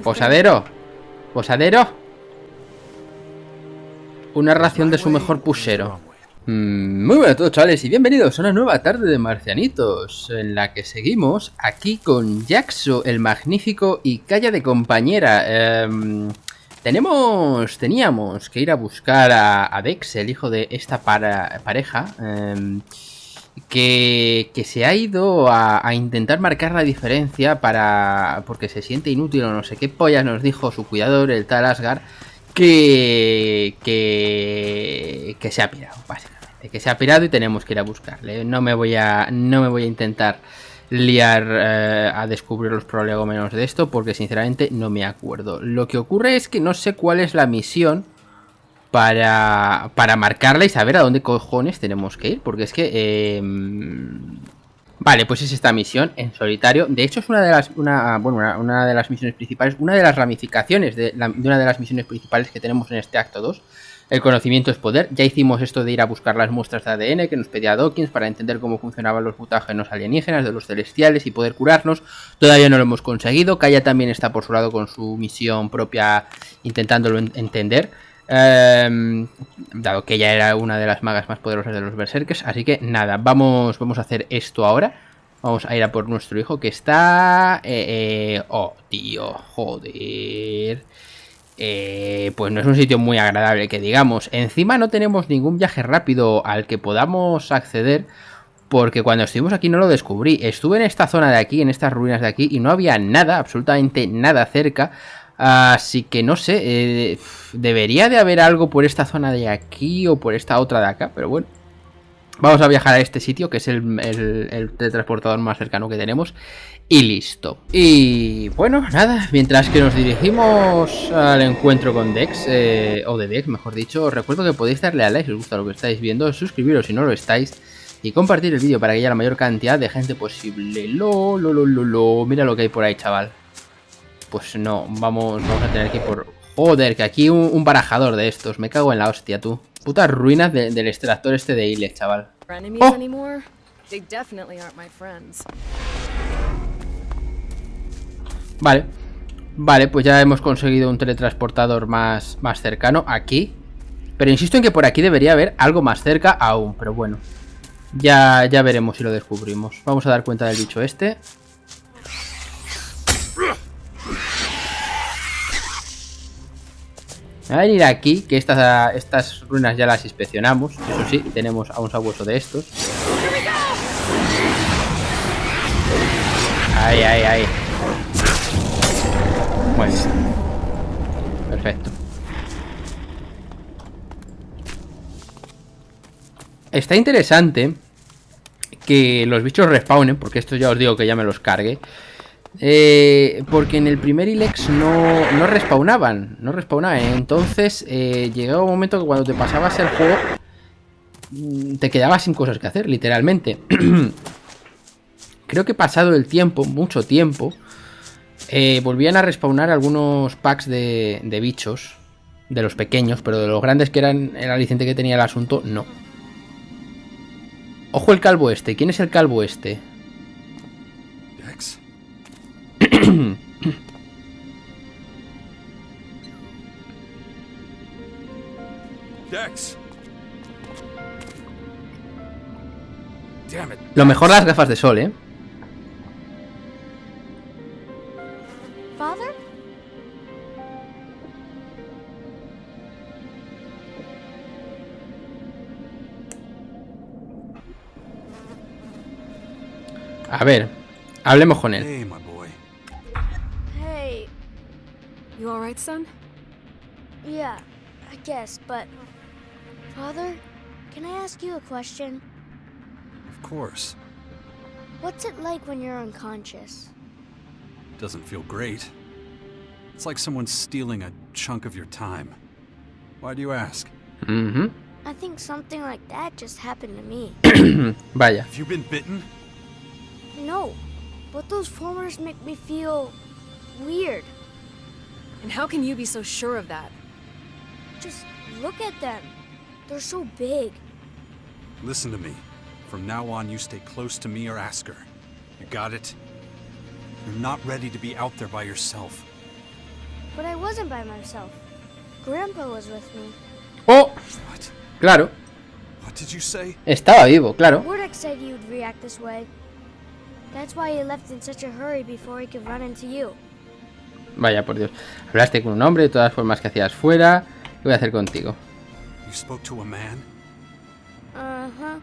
Posadero. Posadero. Una ración de su mejor puchero. Muy buenas a todos, chavales, y bienvenidos a una nueva tarde de marcianitos, en la que seguimos aquí con Jaxo, el magnífico y calla de compañera. Teníamos que ir a buscar a Dex, el hijo de esta pareja, que se ha ido a intentar marcar la diferencia porque se siente inútil o no sé qué pollas nos dijo su cuidador, el tal Asgard, que se ha pirado, básicamente, que se ha pirado y tenemos que ir a buscarle. No me voy a intentar liar a descubrir los prolegómenos de esto, porque sinceramente no me acuerdo. Lo que ocurre es que no sé cuál es la misión para marcarla y saber a dónde cojones tenemos que ir, porque es que vale, pues es esta misión en solitario. De hecho es una de las misiones principales, una de las ramificaciones de una de las misiones principales que tenemos en este acto 2. El conocimiento es poder. Ya hicimos esto de ir a buscar las muestras de ADN que nos pedía Dawkins para entender cómo funcionaban los mutágenos alienígenas de los celestiales y poder curarnos. Todavía no lo hemos conseguido. Kaya también está por su lado con su misión propia intentándolo entender. Dado que ella era una de las magas más poderosas de los berserkers. Así que nada, vamos a hacer esto ahora. Vamos a ir a por nuestro hijo que está... oh, tío, joder. Pues no es un sitio muy agradable que digamos. Encima no tenemos ningún viaje rápido al que podamos acceder, porque cuando estuvimos aquí no lo descubrí. Estuve en esta zona de aquí, en estas ruinas de aquí, y no había nada, absolutamente nada cerca. Así que no sé, debería de haber algo por esta zona de aquí o por esta otra de acá, pero bueno. Vamos a viajar a este sitio, que es el teletransportador más cercano que tenemos. Y listo. Y bueno, nada, mientras que nos dirigimos al encuentro con Dex, o de Dex, mejor dicho, os recuerdo que podéis darle a like si os gusta lo que estáis viendo, suscribiros si no lo estáis, y compartir el vídeo para que haya la mayor cantidad de gente posible. Mira lo que hay por ahí, chaval. Pues no, vamos a tener que ir por... Joder, que aquí un barajador de estos. Me cago en la hostia, tú. Putas ruinas del extractor este de ELEX, chaval. ¡Oh! Vale, pues ya hemos conseguido un teletransportador más cercano aquí. Pero insisto en que por aquí debería haber algo más cerca aún. Pero bueno, ya veremos si lo descubrimos. Vamos a dar cuenta del bicho este. A venir aquí, que estas ruinas ya las inspeccionamos. Eso sí, tenemos a un sabueso de estos. Ahí. Muy bien. Perfecto. Está interesante que los bichos respawnen, porque esto ya os digo que ya me los cargue. Porque en el primer ELEX no respawnaban. Entonces llegaba un momento que cuando te pasabas el juego te quedabas sin cosas que hacer, literalmente. Creo que pasado el tiempo, mucho tiempo, volvían a respawnar algunos packs de bichos, de los pequeños, pero de los grandes que eran el aliciente que tenía el asunto, no. Ojo el calvo este. ¿Quién es el calvo este? Lo mejor las gafas de sol, Father? A ver, hablemos con él. Hey, my boy. Hey. You all right, son? Yeah, I guess, but... Father, can I ask you a question? Of course. What's it like when you're unconscious? Doesn't feel great. It's like someone's stealing a chunk of your time. Why do you ask? I think something like that just happened to me. Vaya. Have you been bitten? No, but those formers make me feel... weird. And how can you be so sure of that? Just look at them. They're so big. Listen to me. From now on, you stay close to me or ask her. You got it? You're not ready to be out there by yourself. But I wasn't by myself. Grandpa was with me. ¡Oh! What? Claro. What did you say? Estaba vivo, claro. Wardeck said you'd react this way. That's why he left in such a hurry before he could run into you. Vaya, por Dios. Hablaste con un hombre, de todas formas que hacías fuera. ¿Qué voy a hacer contigo? You spoke to a man? Uh-huh.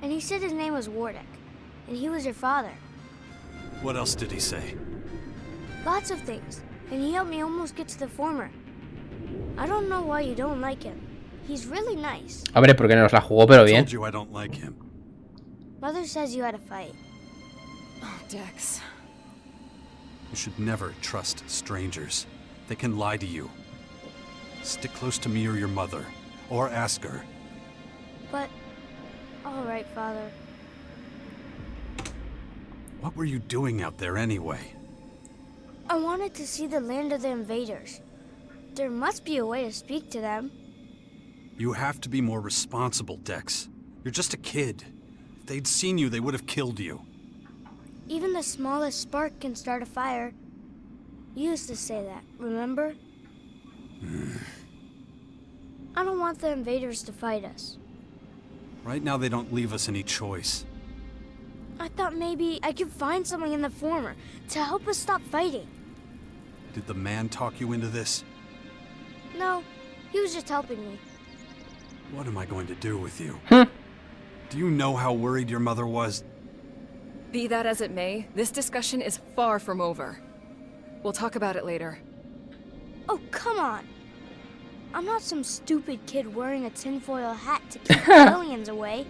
And he said his name was Wardeck. And he was your father. What else did he say? Lots of things. And he helped me almost get to the former. I don't know why you don't like him. He's really nice. Hombre, porque nos la jugó, pero I bien. told you I don't like him. Mother says you had a fight. Oh, Dex. You should never trust strangers. They can lie to you. Stick close to me or your mother. Or ask her. But... Alright, Father. What were you doing out there anyway? I wanted to see the land of the invaders. There must be a way to speak to them. You have to be more responsible, Dex. You're just a kid. If they'd seen you, they would have killed you. Even the smallest spark can start a fire. You used to say that, remember? I don't want the invaders to fight us. Right now, they don't leave us any choice. I thought maybe I could find someone in the former to help us stop fighting. Did the man talk you into this? No, he was just helping me. What am I going to do with you? Hmm. Do you know how worried your mother was? Be that as it may, this discussion is far from over. We'll talk about it later. Oh, come on. I'm not some stupid kid wearing a tinfoil hat to keep aliens away.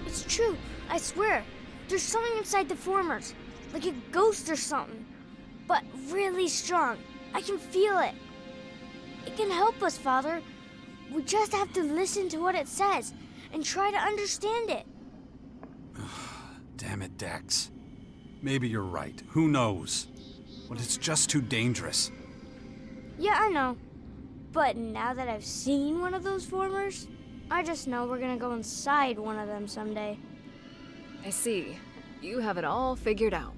It's true, I swear. There's something inside the formers, like a ghost or something. But really strong. I can feel it. It can help us, Father. We just have to listen to what it says and try to understand it. Damn it, Dax. Maybe you're right. Who knows? But it's just too dangerous. Yeah, I know. But now that I've seen one of those formers, I just know we're gonna go inside one of them someday. I see. You have it all figured out.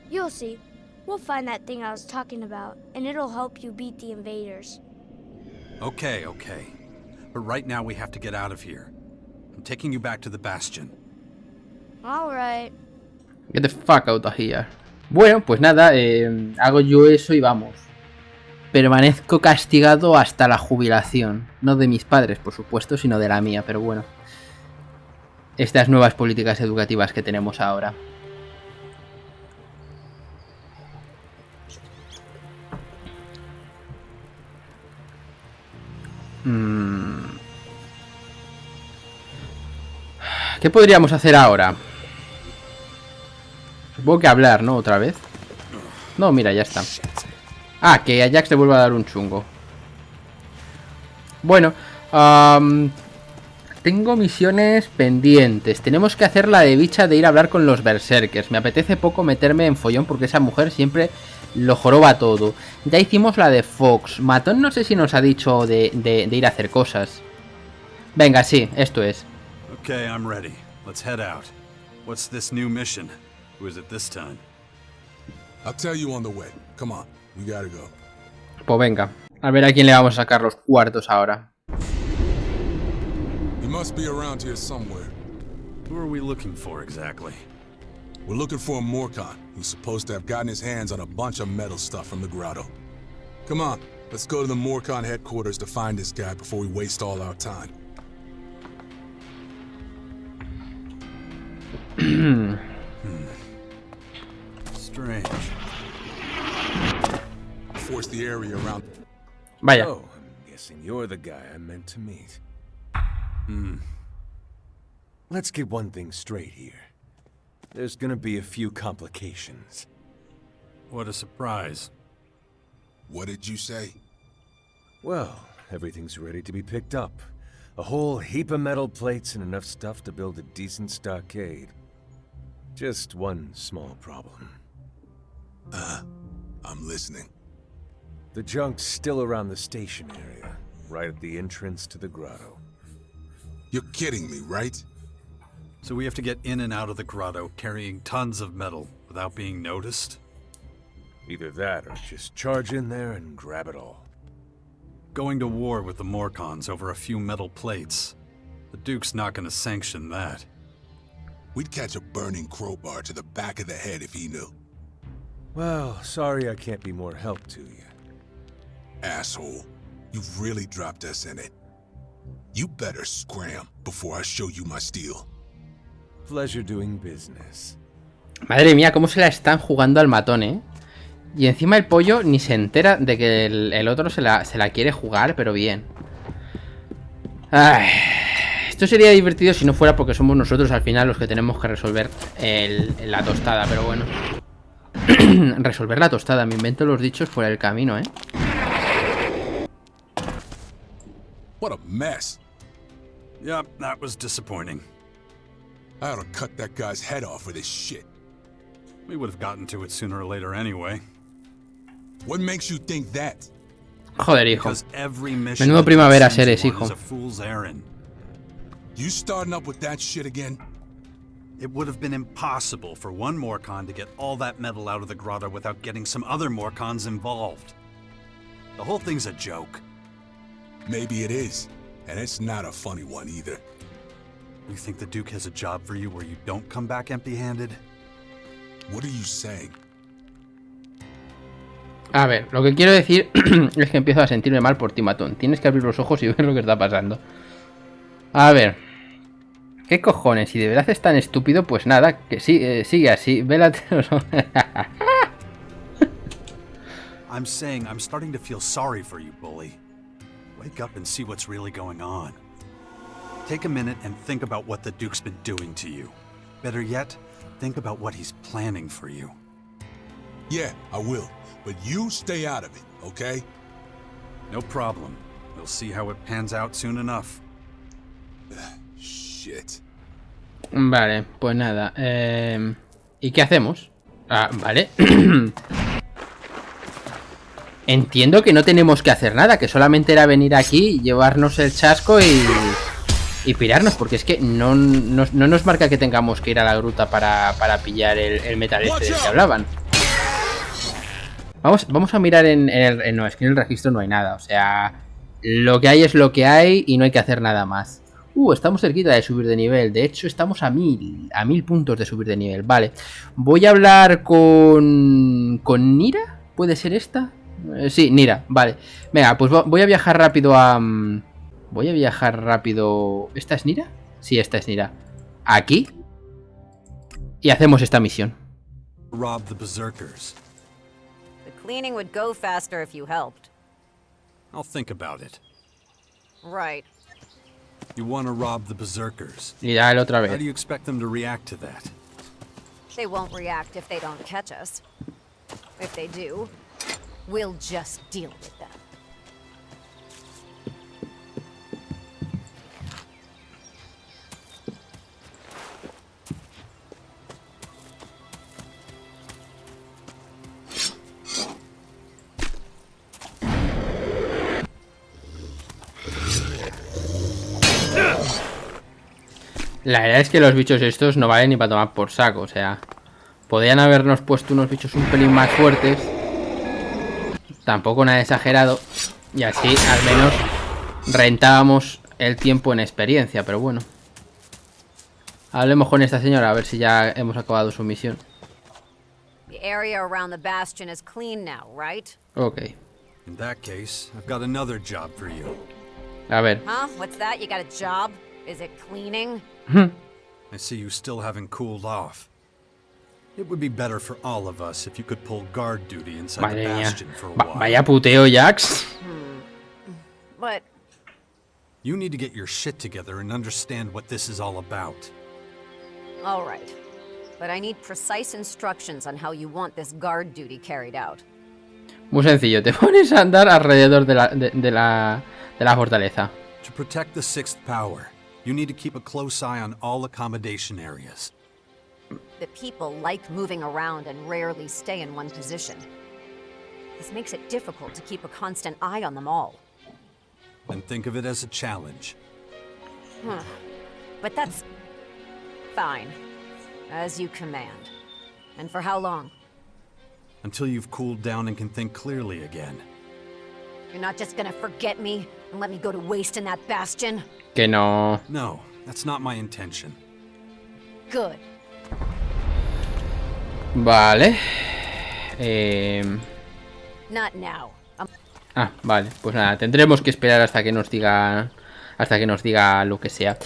You'll see. We'll find that thing I was talking about, and it'll help you beat the invaders. Okay. But right now we have to get out of here. I'm taking you back to the Bastion. Alright. Get the fuck out of here. Bueno, pues nada, hago yo eso y vamos. Permanezco castigado hasta la jubilación. No de mis padres, por supuesto, sino de la mía, pero bueno. Estas nuevas políticas educativas que tenemos ahora. ¿Qué podríamos hacer ahora? Supongo que hablar, ¿no? Otra vez. No, mira, ya está. Ah, que a Jax le vuelva a dar un chungo. Bueno, tengo misiones pendientes. Tenemos que hacer la de bicha de ir a hablar con los berserkers. Me apetece poco meterme en follón porque esa mujer siempre lo joroba todo. Ya hicimos la de Fox. Matón no sé si nos ha dicho de ir a hacer cosas. Venga, sí, esto es. Okay, I'm ready. Let's head out. What's this new mission? Who is it this time? I'll tell you on the way. Come on, we gotta go. Pues venga, a ver a quién le vamos a sacar los cuartos ahora. He must be around here somewhere. Who are we looking for exactly? We're looking for a Morcon who's supposed to have gotten his hands on a bunch of metal stuff from the grotto. Come on, let's go to the Morcon headquarters to find this guy before we waste all our time. Strange. Force the area around. Vaya. Oh, I'm guessing you're the guy I meant to meet. Let's get one thing straight here. There's gonna be a few complications. What a surprise. What did you say? Well, everything's ready to be picked up. A whole heap of metal plates and enough stuff to build a decent stockade. Just one small problem. I'm listening. The junk's still around the station area, right at the entrance to the grotto. You're kidding me, right? So we have to get in and out of the grotto, carrying tons of metal, without being noticed? Either that or just charge in there and grab it all. Going to war with the Morcons over a few metal plates. The Duke's not gonna sanction that. We'd catch a burning crowbar to the back of the head if he knew. Well, sorry I can't be more help to you. Asshole. You've really dropped us in it. You better scram before I show you my steel. Pleasure doing business. Madre mía, cómo se la están jugando al matón, ¿eh? Y encima el pollo ni se entera de que el otro se la quiere jugar, pero bien. Ay, esto sería divertido si no fuera porque somos nosotros al final los que tenemos que resolver la tostada, pero bueno. Resolver la tostada, me invento los dichos por el camino, ¿eh? What a mess. Yep, that was disappointing. I ought to cut that guy's head off for this shit. We would have gotten to it sooner or later anyway. What makes you think that? Joder, hijo. Because every mission Menudo primavera eres, hijo. is a fool's errand. You starting up with that shit again? It would have been impossible for one Morcon to get all that metal out of the grotto without getting some other Morcons involved. The whole thing's a joke. Maybe it is, and it's not a funny one either. You think the Duke has a job for you where you don't come back empty-handed? What are you saying? A ver, lo que quiero decir es que empiezo a sentirme mal por ti, matón. Tienes que abrir los ojos y ver lo que está pasando. A ver. ¿Qué cojones? Si de verdad es tan estúpido, pues nada, que sigue así. Vélate los ojos. I'm saying I'm starting to feel sorry for you, bully. Wake up and see what's really going on. Take a minute and think about what the Duke's been doing to you. Better yet, think about what he's planning for you. Yeah, I will. But you stay out of it, okay? No problem. We'll see how it pans out soon enough. Shit. Vale, pues nada. ¿Y qué hacemos? Ah, vale. Entiendo que no tenemos que hacer nada, que solamente era venir aquí, llevarnos el chasco y pirarnos, porque es que no nos marca que tengamos que ir a la gruta para pillar el metal este del que hablaban. Vamos a mirar no, es que en el registro no hay nada, o sea, lo que hay es lo que hay y no hay que hacer nada más. Estamos cerquita de subir de nivel, de hecho estamos a 1000 puntos de subir de nivel, vale. Voy a hablar con Nira, ¿puede ser esta? Sí, Nira, vale. Venga, pues voy a viajar rápido a... Voy a viajar rápido... ¿Esta es Nira? Sí, esta es Nira. Aquí. Y hacemos esta misión. Rob the berserkers. The cleaning would go faster if you helped. I'll think about it. Right. You want to rob the berserkers. Y dale otra How do vez. you expect them to react to that? They won't react if they don't catch us. If they do, we'll just deal with them. La verdad es que los bichos estos no valen ni para tomar por saco, o sea, podrían habernos puesto unos bichos un pelín más fuertes, tampoco nada exagerado, y así al menos rentábamos el tiempo en experiencia, pero bueno. Hablemos con esta señora a ver si ya hemos acabado su misión. The area around the bastion is clean now, right? Ok. In that case, I've got another job for you. A ver. Huh? What's that? You got a job? Is it cleaning? I see you still haven't cooled off. It would be better for all of us if you could pull guard duty inside the Madre mía. bastion for a while. Vaya puteo, Jax. But You need to get your shit together and understand what this is all about. all right. But I need precise instructions on how you want this guard duty carried out. Muy sencillo, te pones a andar alrededor de la fortaleza. To protect the sixth power, you need to keep a close eye on all accommodation areas. The people like moving around and rarely stay in one position. This makes it difficult to keep a constant eye on them all. And think of it as a challenge. But that's... fine. As you command. And for how long? until you've cooled down and can think clearly again. You're not just gonna forget me and let me go to waste in that bastion? Que no. No, that's not my intention. Good. Vale. Not now. Vale, pues nada, tendremos que esperar hasta que nos diga lo que sea.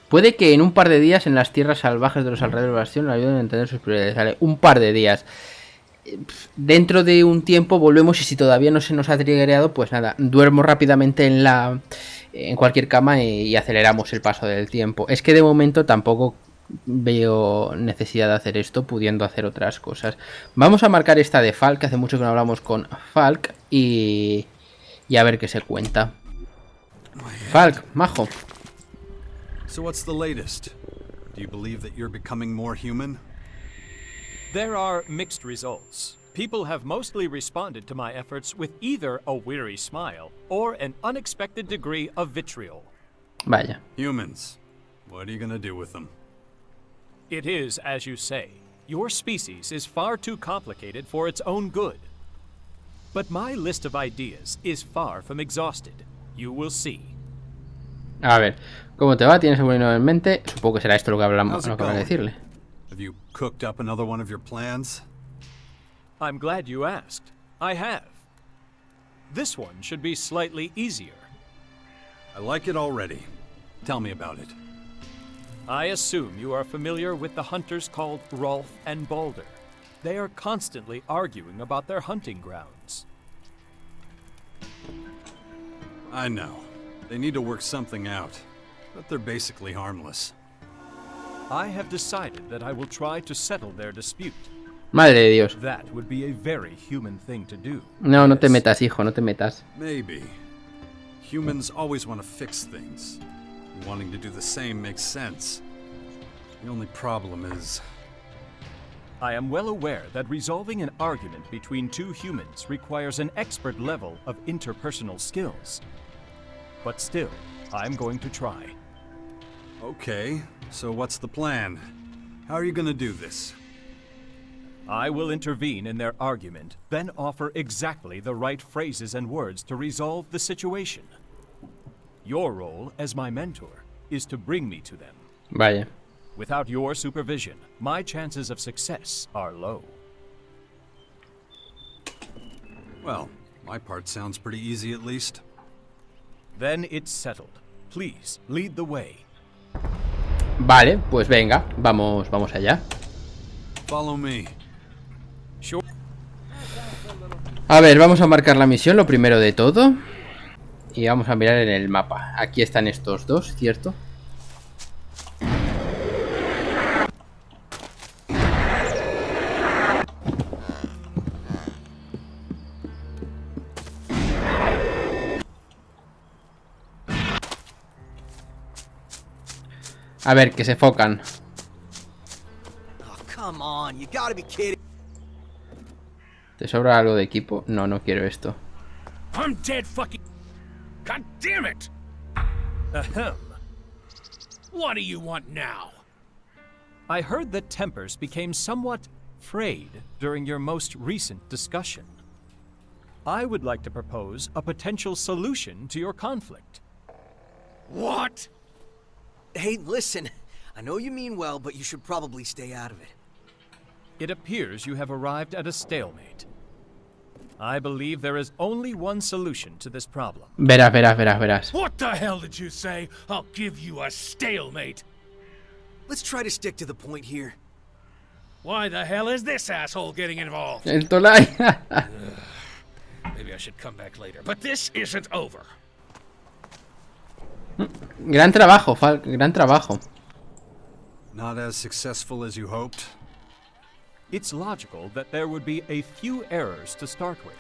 Puede que en un par de días en las tierras salvajes de los alrededores de la Bastión le ayuden a entender sus prioridades. Vale, un par de días. Dentro de un tiempo volvemos y si todavía no se nos ha triggereado, pues nada, duermo rápidamente en cualquier cama y aceleramos el paso del tiempo. Es que de momento tampoco veo necesidad de hacer esto, pudiendo hacer otras cosas. Vamos a marcar esta de Falk, que hace mucho que no hablamos con Falk, y a ver qué se cuenta. Falk, majo. So what's the latest? Do you believe that you're becoming more human? There are mixed results. People have mostly responded to my efforts with either a weary smile or an unexpected degree of vitriol. Vaya. Humans. What are you gonna do with them? It is, as you say, your species is far too complicated for its own good. But my list of ideas is far from exhausted. You will see. A ver, ¿cómo te va? ¿Tienes algo en mente? Supongo que será esto lo que hablamos, lo que van a decirle. Have you cooked up another one of your plans? I'm glad you asked. I have. This one should be slightly easier. I like it already. Tell me about it. I assume you are familiar with the hunters called Rolf and Balder. They are constantly arguing about their hunting grounds. I know. They need to work something out, but they're basically harmless. I have decided that I will try to settle their dispute. Madre de Dios. That would be a very human thing to do. No, no te metas, hijo, no te metas. Maybe. Humans always want to fix things. And wanting to do the same makes sense. The only problem is... I am well aware that resolving an argument between two humans requires an expert level of interpersonal skills. But still, I'm going to try. Okay, so what's the plan? How are you gonna do this? I will intervene in their argument, then offer exactly the right phrases and words to resolve the situation. Your role, as my mentor, is to bring me to them. Vaya. Without your supervision, my chances of success are low. Well, my part sounds pretty easy at least. Then it's settled. Please, lead the way. Vale, pues venga, vamos allá. Follow me. Sure. A ver, vamos a marcar la misión, lo primero de todo. Y vamos a mirar en el mapa. Aquí están estos dos, ¿cierto? A ver, que se focan. Oh, come on, you gotta be kidding. ¿Te sobra algo de equipo? No, no quiero esto. I'm dead fucking... God damn it! Ahem. What do you want now? I heard that tempers became somewhat frayed during your most recent discussion. I would like to propose a potential solution to your conflict. What? Hey, listen, I know you mean well, but you should probably stay out of it. It appears you have arrived at a stalemate. I believe there is only one solution to this problem. Verás. What the hell did you say? I'll give you a stalemate. Let's try to stick to the point here. Why the hell is this asshole getting involved? El Tolai. Maybe I should come back later, but this isn't over. Gran trabajo, Falk, gran trabajo. Not as successful as you hoped? It's logical that there would be a few errors to start with.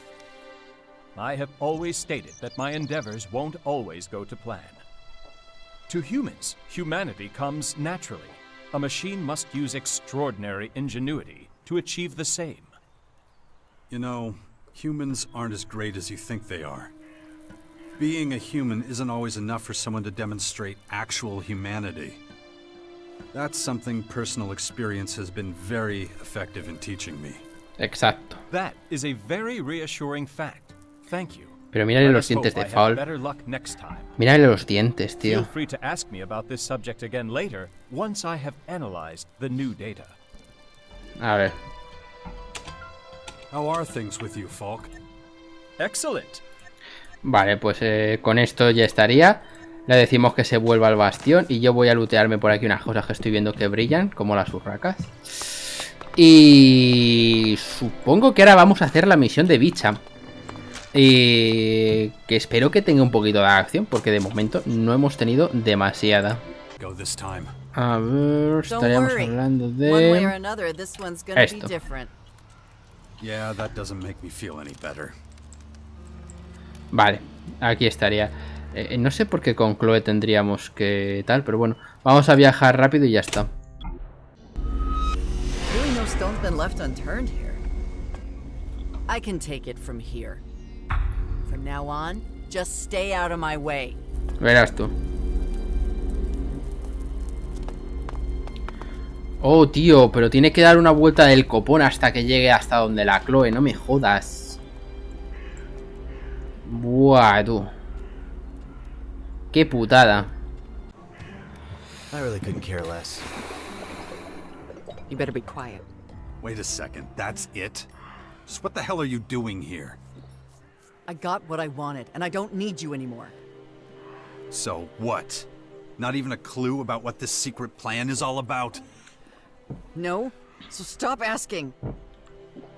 I have always stated that my endeavors won't always go to plan. To humans, humanity comes naturally. A machine must use extraordinary ingenuity to achieve the same. You know, humans aren't as great as you think they are. Being a human isn't always enough for someone to demonstrate actual humanity. That's something personal experience has been very effective in teaching me. Exacto. That is a very reassuring fact. Thank you. Pero mírale Let los us dientes hope de I have Fall. better luck next time. Mírale los dientes, Feel tío. free to ask me about this subject again later, once I have analyzed the new data. A ver. How are things with you, Falk? Excellent. Vale, pues con esto ya estaría. Le decimos que se vuelva al bastión. Y yo voy a lootearme por aquí unas cosas que estoy viendo que brillan, como las urracas. Y supongo que ahora vamos a hacer la misión de Bicha. Que espero que tenga un poquito de acción, porque de momento no hemos tenido demasiada. A ver, estaríamos hablando de esto. Vale, aquí estaría. No sé por qué con Chloe tendríamos que tal, pero bueno, vamos a viajar rápido y ya está. Really no stone's been left unturned here. I can take it from here. From now on, just stay out of my way. Verás tú. Oh, tío, pero tiene que dar una vuelta del copón hasta que llegue hasta donde la Chloe, no me jodas. Buah, tú. Qué putada. I really couldn't care less. You better be quiet. Wait a second, that's it? Just what the hell are you doing here? I got what I wanted, and I don't need you anymore. So what? Not even a clue about what this secret plan is all about? No? So stop asking.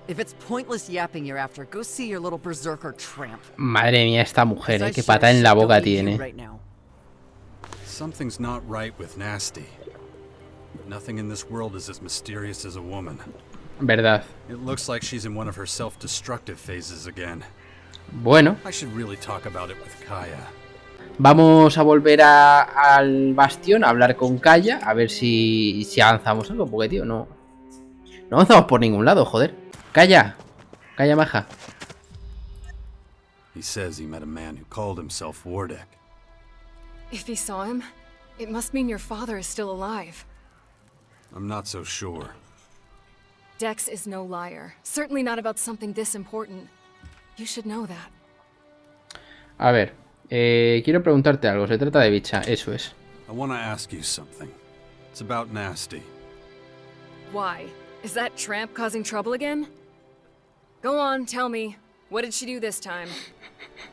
If it's pointless yapping you're after, go see your little berserker tramp. Madre mía, esta mujer, qué pata en la boca tiene. Something's not right with Nasty. Nothing in this world is as mysterious as a woman. Verdad. It looks like she's in one of her self-destructive phases again. Bueno. I should really talk about it with Kaya. Vamos a volver al bastión a hablar con Kaya, a ver si avanzamos algo, porque tío, no avanzamos por ningún lado, joder. Kaya maja. He says he met a man who called himself Wardek. If he saw him, it must mean your father is still alive. I'm not so sure. Dex is no liar. Certainly not about something this important. You should know that. A ver, quiero preguntarte algo. Se trata de Bicha, eso es. I want to ask you something. It's about Nasty. Why? Is that tramp causing trouble again? Go on, tell me. What did she do this time?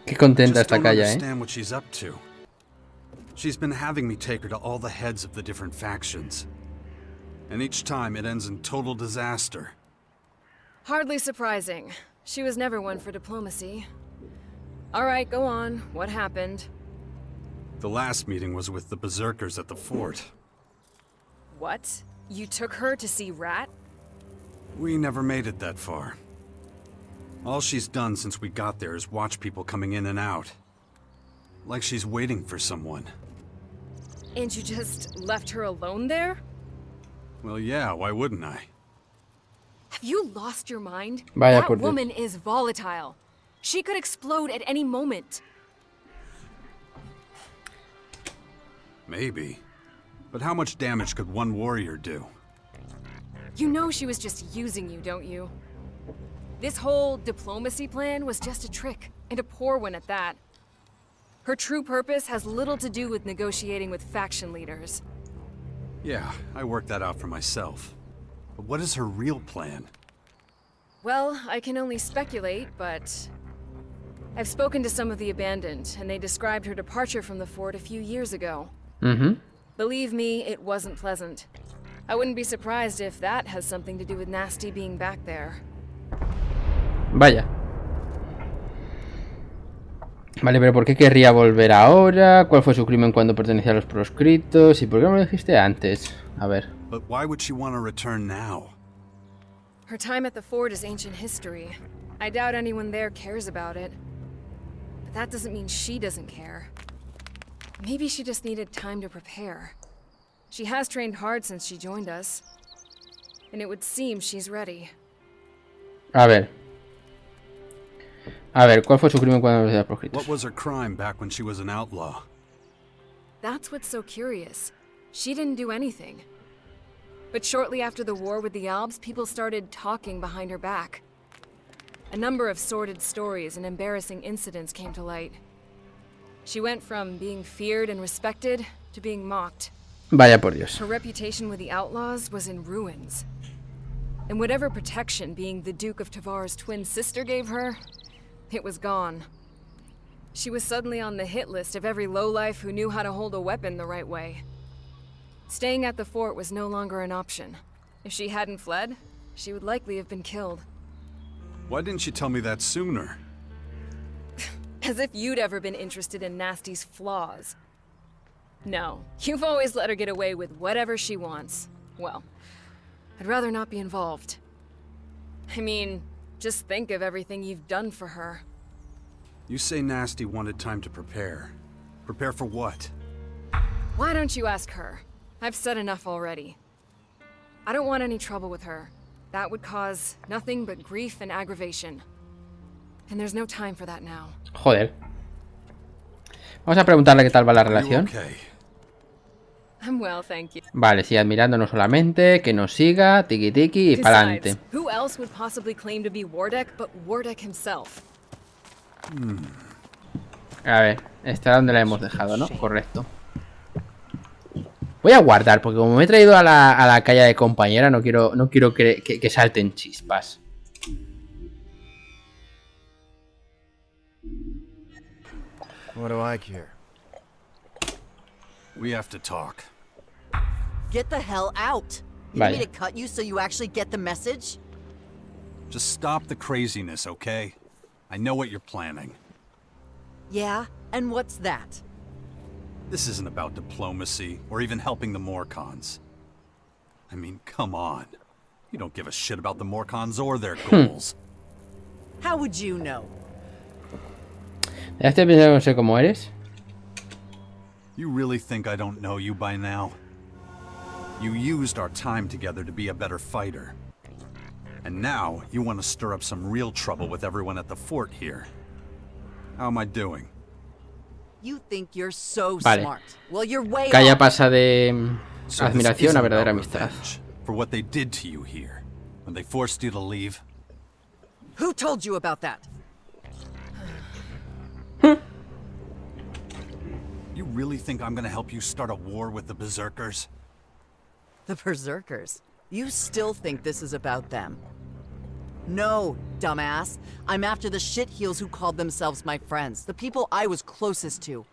Qué contenta está Kaya, I understand what she's up to. She's been having me take her to all the heads of the different factions. And each time it ends in total disaster. Hardly surprising. She was never one for diplomacy. Alright, go on. What happened? The last meeting was with the berserkers at the fort. What? You took her to see Rat? We never made it that far. All she's done since we got there is watch people coming in and out. Like she's waiting for someone. And you just left her alone there? Well, yeah, why wouldn't I? Have you lost your mind? Vaya That woman is volatile. She could explode at any moment. Maybe. But how much damage could one warrior do? You know she was just using you, don't you? This whole diplomacy plan was just a trick, and a poor one at that. Her true purpose has little to do with negotiating with faction leaders. Yeah, I worked that out for myself. But what is her real plan? Well, I can only speculate, but I've spoken to some of the Abandoned, and they described her departure from the fort a few years ago. Mm-hmm. Believe me, it wasn't pleasant. I wouldn't be surprised if that has something to do with Nasty being back there. Vaya. Vale, pero ¿por qué querría volver ahora? ¿Cuál fue su crimen cuando pertenecía a los proscritos? ¿Y por qué no me lo dijiste antes? A ver. But why would she want to return now? Her time at the fort is ancient history. I doubt anyone there cares about it. But that doesn't mean she doesn't care. Maybe she just needed time to prepare. She has trained hard since she joined us. And it would seem she's ready. A ver. A ver, ¿cuál fue su crimen cuando pertenecía a los proscritos? What was her crime back when she was an outlaw? That's what's so curious. She didn't do anything. But shortly after the war with the Alps, people started talking behind her back. A number of sordid stories and embarrassing incidents came to light. She went from being feared and respected to being mocked. Vaya por Dios. Her reputation with the outlaws was in ruins. And whatever protection being the Duke of Tavar's twin sister gave her, it was gone. She was suddenly on the hit list of every lowlife who knew how to hold a weapon the right way. Staying at the fort was no longer an option. If she hadn't fled, she would likely have been killed. Why didn't you tell me that sooner? As if you'd ever been interested in Nasty's flaws. No, you've always let her get away with whatever she wants. Well, I'd rather not be involved. I mean, just think of everything you've done for her. You say Nasty wanted time to prepare. Prepare for what? Why don't you ask her? I've said enough already. I don't want any trouble with her. That would cause nothing but grief and aggravation. And there's no time for that now. Joder. Vamos a preguntarle qué tal va la relación. Okay. I'm well, thank you. Vale, sigue admirándonos solamente, que nos siga, tiki tiki y pa'lante. Who else would possibly claim to be Wardek but Wardek himself? A ver, esta donde la hemos dejado, ¿no? Correcto. Voy a guardar, porque como me he traído a la calle de compañera, no quiero que salten chispas. What do I care? We have to talk. Get the hell out. You need me to cut you so you actually get the message? Just stop the craziness, okay? I know what you're planning. Yeah? And what's that? This isn't about diplomacy or even helping the Morcons. I mean, come on. You don't give a shit about the Morcons or their goals. How would you know? ¿Ya te pensado que no sé cómo eres? You really think I don't know you by now? You used our time together to be a better fighter. And now you want to stir up some real trouble with everyone at the fort here. How am I doing? You think you're so smart. Well, you're way Calla off. pasa de admiración a about verdadera amistad. revenge for what they did to you here when they forced you to leave. Who told you about that? You really think I'm gonna help you start a war with the Berserkers? The Berserkers? You still think this is about them? No, dumbass. I'm after the shitheels who called themselves my friends. The people I was closest to.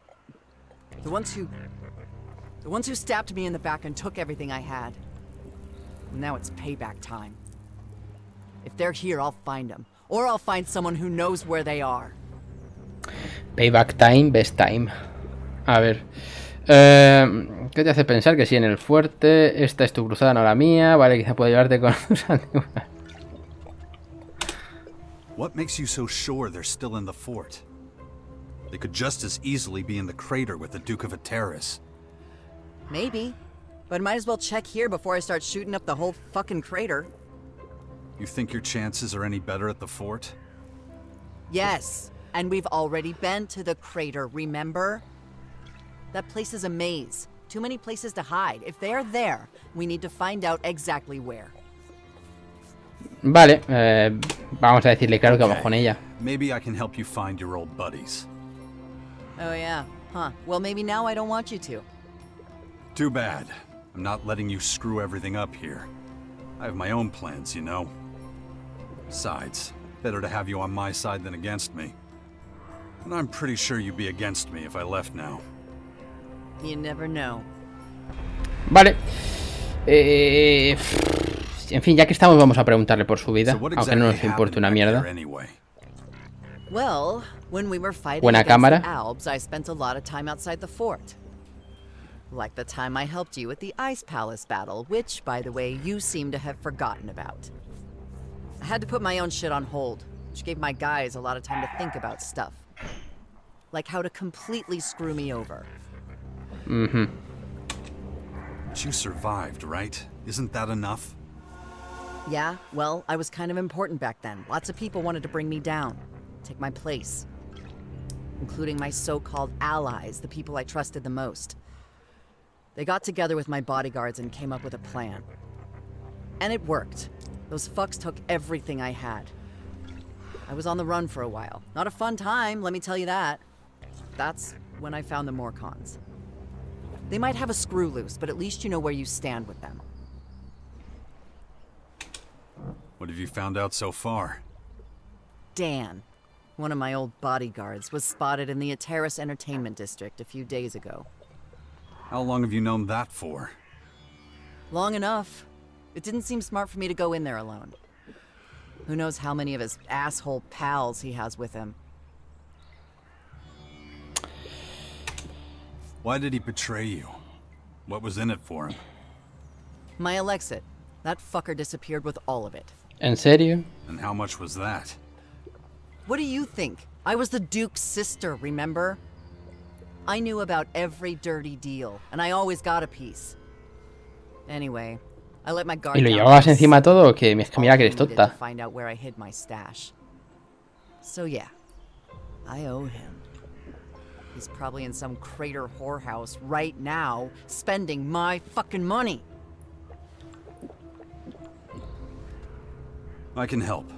The ones who stabbed me in the back and took everything I had. Now it's payback time. If they're here, I'll find them. Or I'll find someone who knows where they are. Payback time, best time. A ver. ¿Qué te hace pensar que sí en el fuerte? Esta es tu cruzada, no la mía. Vale, quizá pueda llevarte con tus antiguas. What makes you so sure they're still in the fort? They could just as easily be in the crater with the Duke of Ateris. Maybe. But might as well check here before I start shooting up the whole fucking crater. You think your chances are any better at the fort? Yes. And we've already been to the crater, remember? That place is a maze. Too many places to hide. If they're there, we need to find out exactly where. Vale, vamos a decirle claro que vamos con ella. Maybe I can help you find your old buddies. Oh yeah, huh. Well, maybe now I don't want you to. Too bad. I'm not letting you screw everything up here. I have my own plans, you know. Besides, better to have you on my side than against me. And I'm pretty sure you'd be against me if I left now. You never know. Vale. En fin, ya que estamos, vamos a preguntarle por su vida, aunque no nos importe una mierda. Well, when we were fighting Buena against cámara. the Alps, I spent a lot of time outside the fort. Like the time I helped you at the Ice Palace battle, which, by the way, you seem to have forgotten about. I had to put my own shit on hold, which gave my guys a lot of time to think about stuff. Like how to completely screw me over. Mm-hmm. But you survived, right? Isn't that enough? Yeah, well, I was kind of important back then. Lots of people wanted to bring me down, take my place. Including my so-called allies, the people I trusted the most. They got together with my bodyguards and came up with a plan. And it worked. Those fucks took everything I had. I was on the run for a while. Not a fun time, let me tell you that. That's when I found the Morcons. They might have a screw loose, but at least you know where you stand with them. What have you found out so far? Dan, one of my old bodyguards, was spotted in the Terrace Entertainment District a few days ago. How long have you known that for? Long enough. It didn't seem smart for me to go in there alone. Who knows how many of his asshole pals he has with him. Why did he betray you? What was in it for him? My Elexit. That fucker disappeared with all of it. ¿En serio? And how much was that? What do you think? I was the Duke's sister, remember? I knew about every dirty deal, and I always got a piece. Anyway, I let my guard ¿Y lo down llevabas for encima todo o qué? Es que mira all que I eres needed tonta. to find out where I hid my stash. So yeah, I owe him. He's probably in some crater whorehouse right now, spending my fucking money. I can help.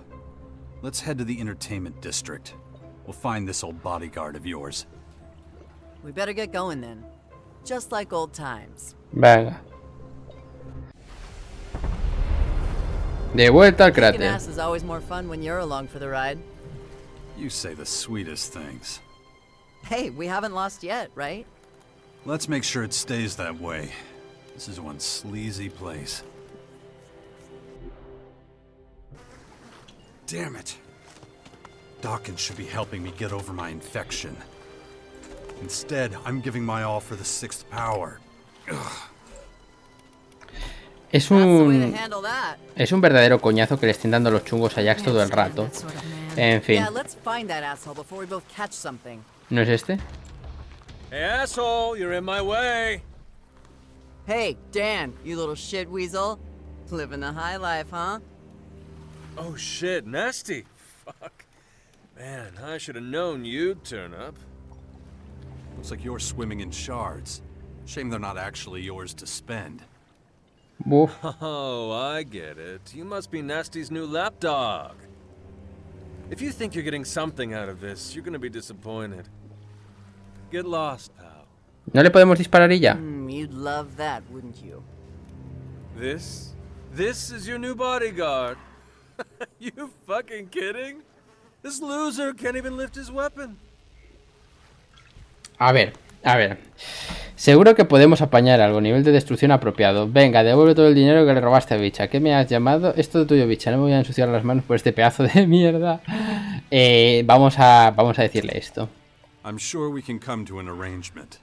Let's head to the entertainment district. We'll find this old bodyguard of yours. We better get going then. Just like old times. Venga. De vuelta al Kicking cráter. ass is always more fun when you're along for the ride. You say the sweetest things. Hey, we haven't lost yet, right? Let's make sure it stays that way. This is one sleazy place. Damn it. Dawkins should be helping me get over my infection. Instead, I'm giving my all for the sixth power. Ugh. Es un verdadero coñazo que le estén dando los chungos a Jax todo el rato. En fin. ¿No es este? Hey, asshole, you're in my way. Hey, Dan, you little shit weasel. Living the high life, huh? Oh shit, nasty. Fuck. Man, I should have known you'd turn up. Looks like you're swimming in shards. Shame they're not actually yours to spend. Woof. Oh, I get it. You must be Nasty's new lapdog. If you think you're getting something out of this, you're gonna be disappointed. Get lost, pal. ¿No le podemos disparar y ya? You'd love that, wouldn't you? This is your new bodyguard. You fucking kidding? This loser can't even lift his weapon. A ver. Seguro que podemos apañar algo. Nivel de destrucción apropiado. Venga, devuelve todo el dinero que le robaste a Bicha. ¿Qué me has llamado? Esto es tuyo, Bicha. No me voy a ensuciar las manos por este pedazo de mierda. Vamos a decirle esto. I'm sure we can come to an arrangement.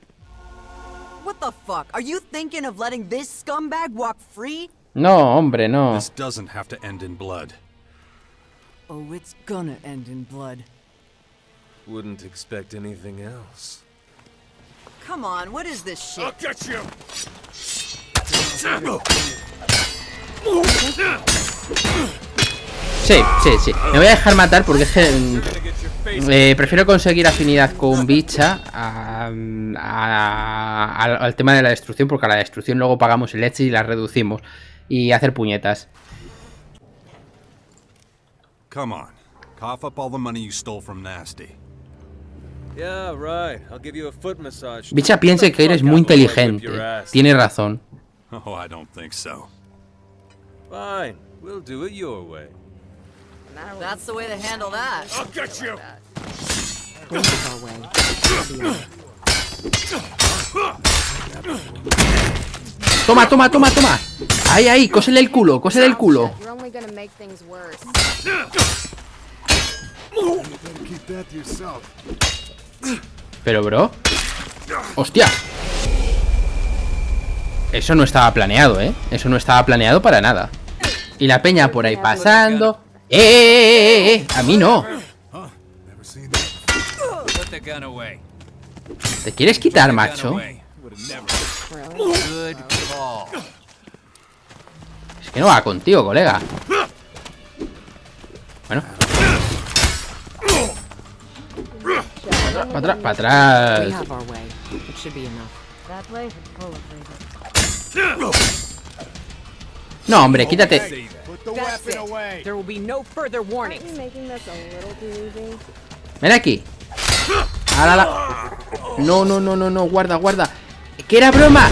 What the fuck? Are you thinking of letting this scumbag walk free? No, hombre, no. This doesn't have to end in blood. Oh, it's gonna end in blood. Wouldn't expect anything else. Come on, what is this shit? I'll get you! Sí. Me voy a dejar matar porque es que prefiero conseguir afinidad con Bicha al tema de la destrucción, porque a la destrucción luego pagamos el leche y la reducimos. Y hacer puñetas. Come on. Cough up all the money you stole from Nasty. Yeah, right. I'll give you a foot massage. Bicha piensa que eres muy inteligente. Tiene razón. Oh, I don't think so. Fine. We'll do it your way. That's the way to handle that. I'll get you! Toma. Ahí, cósele el culo. You're only gonna make things worse. Pero, bro. ¡Hostia! Eso no estaba planeado, ¿eh? Eso no estaba planeado para nada. Y la peña por ahí pasando. A mí no. ¿Te quieres quitar, macho? Es que no va contigo, colega. Bueno. Para atrás. No, hombre, quítate. That's it. There will be no further warnings. Ven aquí. No, no, no, no, no, guarda, guarda. ¡Que era broma!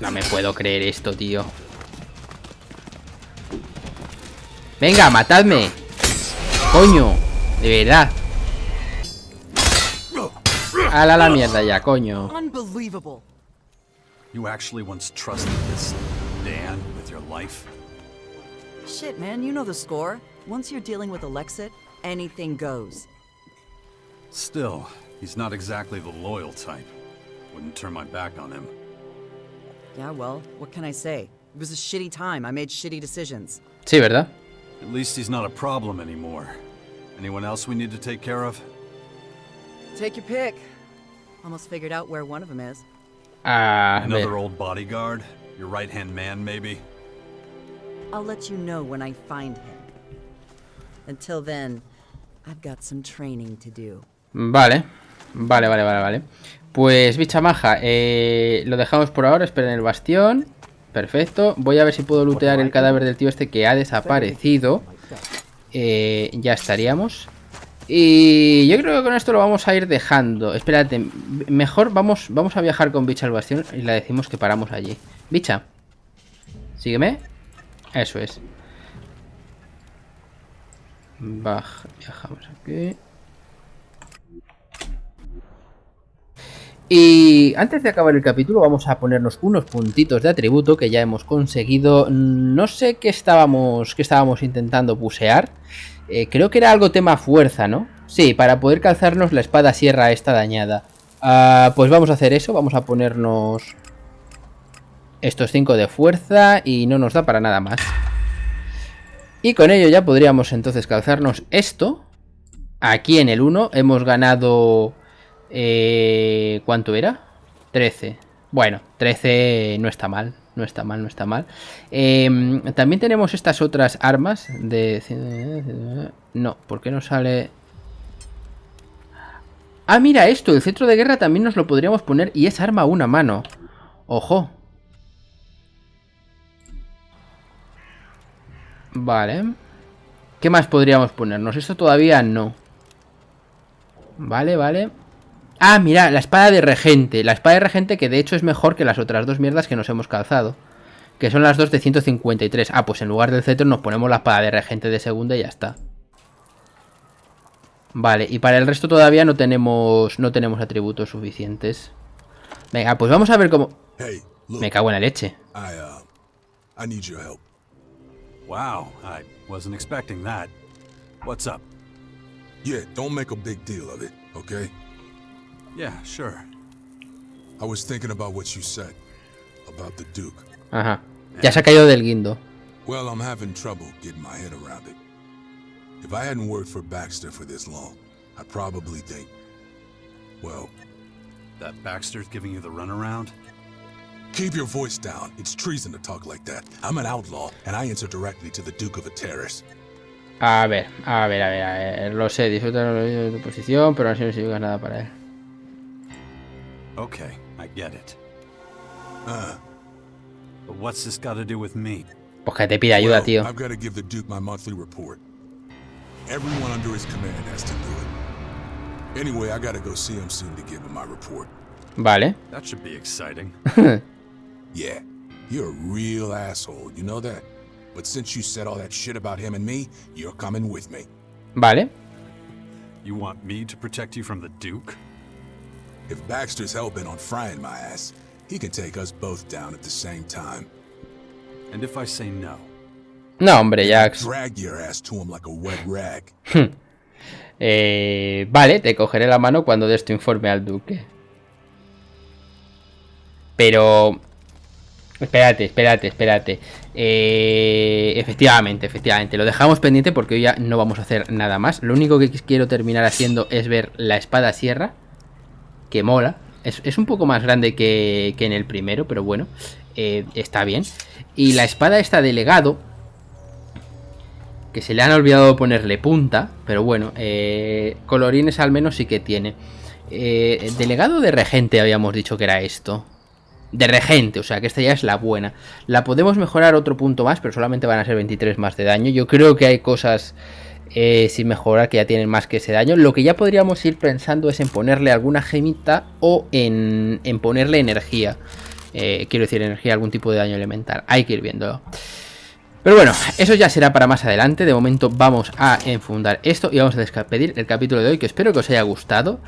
No me puedo creer esto, tío. Venga, matadme. Coño, de verdad. Ala la mierda ya, coño. Unbelievable. You actually once trusted this Dan with your life? Shit, man, you know the score. Once you're dealing with Alexit, anything goes. Still, he's not exactly the loyal type. Wouldn't turn my back on him. Yeah, well, what can I say? It was a shitty time. I made shitty decisions. Sí, ¿verdad? At least he's not a problem anymore. Anyone else we need to take care of? Take your pick. Almost figured out where one of them is. Another old bodyguard? Your right-hand man, maybe? I'll let you know when I find him. Until then, I've got some training to do. Vale. Vale. Pues, bicha maja, lo dejamos por ahora. Espera en el bastión. Perfecto. Voy a ver si puedo lootear el cadáver del tío este que ha desaparecido. Ya estaríamos. Y yo creo que con esto lo vamos a ir dejando. Espérate, mejor vamos a viajar con Bicha al bastión y le decimos que paramos allí. Bicha, sígueme. Eso es. Viajamos aquí. Y antes de acabar el capítulo vamos a ponernos unos puntitos de atributo que ya hemos conseguido. No sé qué estábamos intentando pusear. Creo que era algo tema fuerza, ¿no? Sí, para poder calzarnos la espada sierra esta dañada. Pues vamos a hacer eso, vamos a ponernos estos 5 de fuerza y no nos da para nada más. Y con ello ya podríamos entonces calzarnos esto. Aquí en el 1 hemos ganado... ¿cuánto era? 13. Bueno, 13 no está mal. No está mal. También tenemos estas otras armas de... No, ¿por qué no sale...? Ah, mira esto, el cetro de guerra también nos lo podríamos poner y es arma a una mano. Ojo. Vale. ¿Qué más podríamos ponernos? Esto todavía no. Vale. Ah, mira, la espada de regente. La espada de regente que de hecho es mejor que las otras dos mierdas que nos hemos calzado. Que son las dos de 153. Ah, pues en lugar del cetro nos ponemos la espada de regente de segunda y ya está. Vale, y para el resto todavía no tenemos atributos suficientes. Venga, pues vamos a ver cómo... Hey, look, me cago en la leche. I need your help. Wow, I wasn't expecting that. What's up? Yeah, don't make a big deal of it, okay? Yeah, sure. I was thinking about what you said about the Duke. Ajá. Ya se ha caído del guindo. Well, I'm having trouble getting my head around it. If I hadn't worked for Baxter for this long, I'd probably think, well... That Baxter's giving you the runaround? Keep your voice down. It's treason to talk like that. I'm an outlaw, and I answer directly to the Duke of Ateris. A ver. Lo sé, disfruta de tu posición, pero así no significa nada para él. Okay, I get it. But what's this got to do with me? Pues que te pide ayuda, tío. I've got to give the Duke my monthly report. Everyone under his command has to do it. Anyway, I got to go see him soon to give him my report. Vale. That should be exciting. Yeah, you're a real asshole, you know that? But since you said all that shit about him and me, you're coming with me. Vale. You want me to protect you from the Duke? If Baxter's hell-bent on frying my ass, he can take us both down at the same time. And if I say no? No, hombre, Jax. Drag your ass to him like a wet rag. Vale, te cogeré la mano cuando des tu informe al duque. Pero... Espérate. Efectivamente. Lo dejamos pendiente porque hoy ya no vamos a hacer nada más. Lo único que quiero terminar haciendo es ver la espada sierra. Que mola. Es un poco más grande que en el primero, pero bueno. Está bien. Y la espada esta de legado, que se le han olvidado ponerle punta, pero bueno, colorines al menos sí que tiene. Delegado de regente habíamos dicho que era esto. de regente, o sea que esta ya es la buena. La podemos mejorar otro punto más, pero solamente van a ser 23 más de daño. Yo creo que hay cosas sin mejorar que ya tienen más que ese daño. Lo que ya podríamos ir pensando es en ponerle alguna gemita o en ponerle energía. Quiero decir, energía, algún tipo de daño elemental. Hay que ir viéndolo. Pero bueno, eso ya será para más adelante. De momento vamos a enfundar esto y vamos a despedir el capítulo de hoy, que espero que os haya gustado.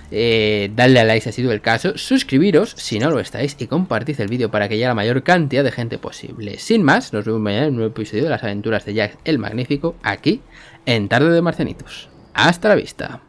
Dadle a like si ha sido el caso, suscribiros si no lo estáis y compartid el vídeo para que llegue a la mayor cantidad de gente posible. Sin más, nos vemos mañana en un nuevo episodio de las aventuras de Jax el Magnífico, aquí en Tarde de Marcianitos. Hasta la vista.